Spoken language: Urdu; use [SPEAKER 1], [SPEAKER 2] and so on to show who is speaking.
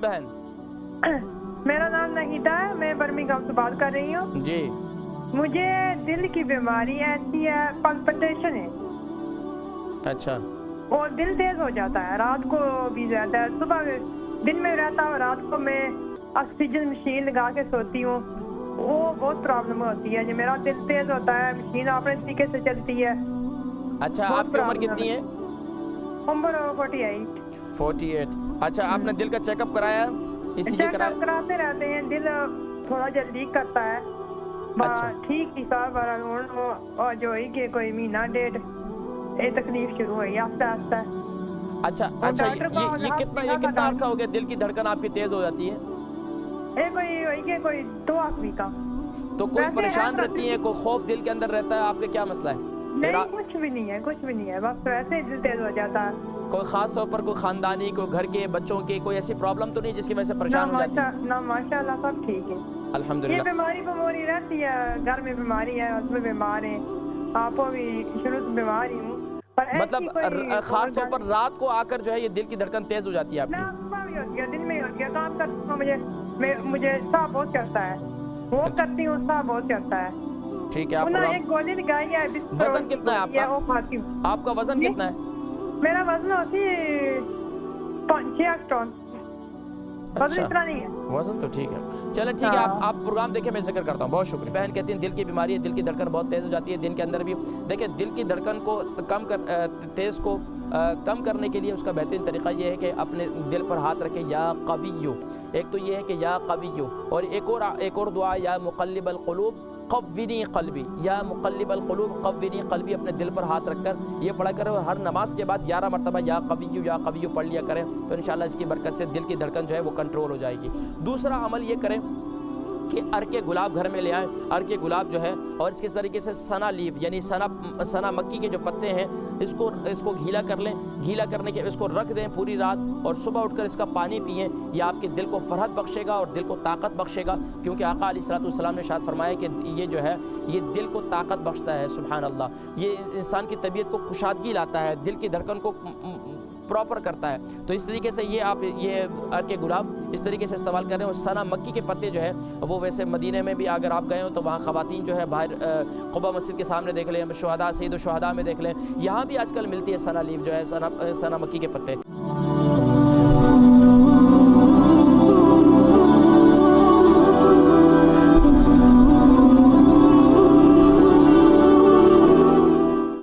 [SPEAKER 1] نام بہن؟
[SPEAKER 2] میرا نام نہیدہ ہے، میں برمنگھم سے بات کر رہی ہوں
[SPEAKER 1] جی
[SPEAKER 2] مجھے دل کی بیماری ایسی ہے، پلپٹیشن ہے
[SPEAKER 1] اچھا
[SPEAKER 2] اور دل تیز ہو جاتا ہے، رات کو بھی زیادہ ہے، صبح دن میں رہتا ہے، رات کو میں آکسیجن مشین لگا کے سوتی ہوں، وہ بہت پرابلم ہوتی ہے، جو میرا دل تیز ہوتا ہے مشین اپنے طریقے سے چلتی ہے۔
[SPEAKER 1] اچھا آپ
[SPEAKER 2] بہت
[SPEAKER 1] کی عمر
[SPEAKER 2] پرابلم
[SPEAKER 1] کتنی ہے؟
[SPEAKER 2] عمر 48۔
[SPEAKER 1] 48۔ اچھا آپ نے دل کا چیک اپ کرایا؟ ای سی جی
[SPEAKER 2] چیک
[SPEAKER 1] کرایا؟
[SPEAKER 2] اپ کراتے رہتے ہیں، دل تھوڑا جلدی کرتا ہے،
[SPEAKER 1] اچھا
[SPEAKER 2] ٹھیک ہی صاحب اور جو ہے کہ کوئی مہینہ ڈیڑھ یہ تکلیف شروع ہوئی آہستہ آہستہ۔
[SPEAKER 1] اچھا اچھا یہ کتنا عرصہ ہو گیا دل کی دھڑکن آپ کی تیز ہو جاتی ہے؟
[SPEAKER 2] کوئی 2 آخری کا۔
[SPEAKER 1] تو کوئی پریشان رہتی ہیں، کوئی خوف دل کے اندر رہتا ہے، آپ کا کیا مسئلہ ہے؟
[SPEAKER 2] نہیں کچھ بھی نہیں ہے، کچھ بھی نہیں ہے، بس ویسے ہی دل تیز ہو جاتا ہے۔
[SPEAKER 1] کوئی خاص طور پر کوئی خاندانی، کوئی گھر کے بچوں کی کوئی ایسی پرابلم تو نہیں جس کی وجہ سے پریشان ہو جاتی ہے؟
[SPEAKER 2] نہ ماشاء اللہ سب ٹھیک ہے۔
[SPEAKER 1] الحمدللہ۔
[SPEAKER 2] یہ بیماری رہتی ہے، گھر میں بیماری ہے، اس میں بیمار ہیں، آپ بھی شروع سے بیمار ہی ہوں،
[SPEAKER 1] مطلب خاص طور پر رات کو آ کر جو ہے یہ دل کی دھڑکن تیز ہو جاتی ہے آپ کی؟
[SPEAKER 2] صبح بھی ہوتی ہے، دن میں ہوتی ہے، کام کرتی ہوں مجھے سا بہت چڑھتا ہے، وہ کرتی ہوں سا بہت چڑھتا ہے۔
[SPEAKER 1] ٹھیک ہے آپ
[SPEAKER 2] انہوں نے ایک گولی لگائی ہے،
[SPEAKER 1] وزن کتنا ہے آپ کا؟
[SPEAKER 2] وہ کھاتی ہوں۔
[SPEAKER 1] آپ کا وزن کتنا ہے؟
[SPEAKER 2] میرا وزن ہوتی 6 ٹن، وزن اتنا نہیں ہے۔
[SPEAKER 1] وزن تو ٹھیک ہے، چلیں ٹھیک ہے، آپ پروگرام دیکھیں، میں ذکر کرتا ہوں، بہت شکریہ۔ بہن کہتی ہیں دل کی بیماری ہے، دل کی دھڑکن بہت تیز ہو جاتی ہے دن کے اندر بھی۔ دیکھیں دل کی دھڑکن کو کم کرنے کے لیے اس کا بہترین طریقہ یہ ہے کہ اپنے دل پر ہاتھ رکھیں، یا قویو، ایک تو یہ ہے کہ یا قویو، اور ایک اور دعا یا مقلب القلوب قوّنی قلبی، یا مقلب القلوب قوّنی قلبی، اپنے دل پر ہاتھ رکھ کر یہ پڑھا کریں، اور ہر نماز کے بعد 11 مرتبہ یا قویو پڑھ لیا کریں، تو انشاءاللہ اس کی برکت سے دل کی دھڑکن جو ہے وہ کنٹرول ہو جائے گی۔ دوسرا عمل یہ کریں کہ عرق گلاب گھر میں لے آئیں، عرق گلاب جو ہے، اور اس کے طریقے سے سنا لیف یعنی سنا مکی کے جو پتے ہیں اس کو گھیلا کر لیں، گھیلا کرنے کے اس کو رکھ دیں پوری رات، اور صبح اٹھ کر اس کا پانی پئیں، یہ آپ کے دل کو فرحت بخشے گا اور دل کو طاقت بخشے گا، کیونکہ آقا علیہ الصلوۃ والسلام نے ارشاد فرمایا کہ یہ جو ہے یہ دل کو طاقت بخشتا ہے، سبحان اللہ، یہ انسان کی طبیعت کو کشادگی لاتا ہے، دل کی دھڑکن کو پراپر کرتا ہے، تو اس طریقے سے یہ آپ یہ عرق گلاب اس طریقے سے استعمال کر رہے ہیں۔ اور سنا مکی کے پتے جو ہے وہ ویسے مدینہ میں بھی اگر آپ گئے ہوں تو وہاں خواتین جو ہے باہر قباء مسجد کے سامنے دیکھ لیں، شہداء سید الشہداء میں دیکھ لیں، یہاں بھی آج کل ملتی ہے سنا لیف جو ہے سنا مکی کے پتے۔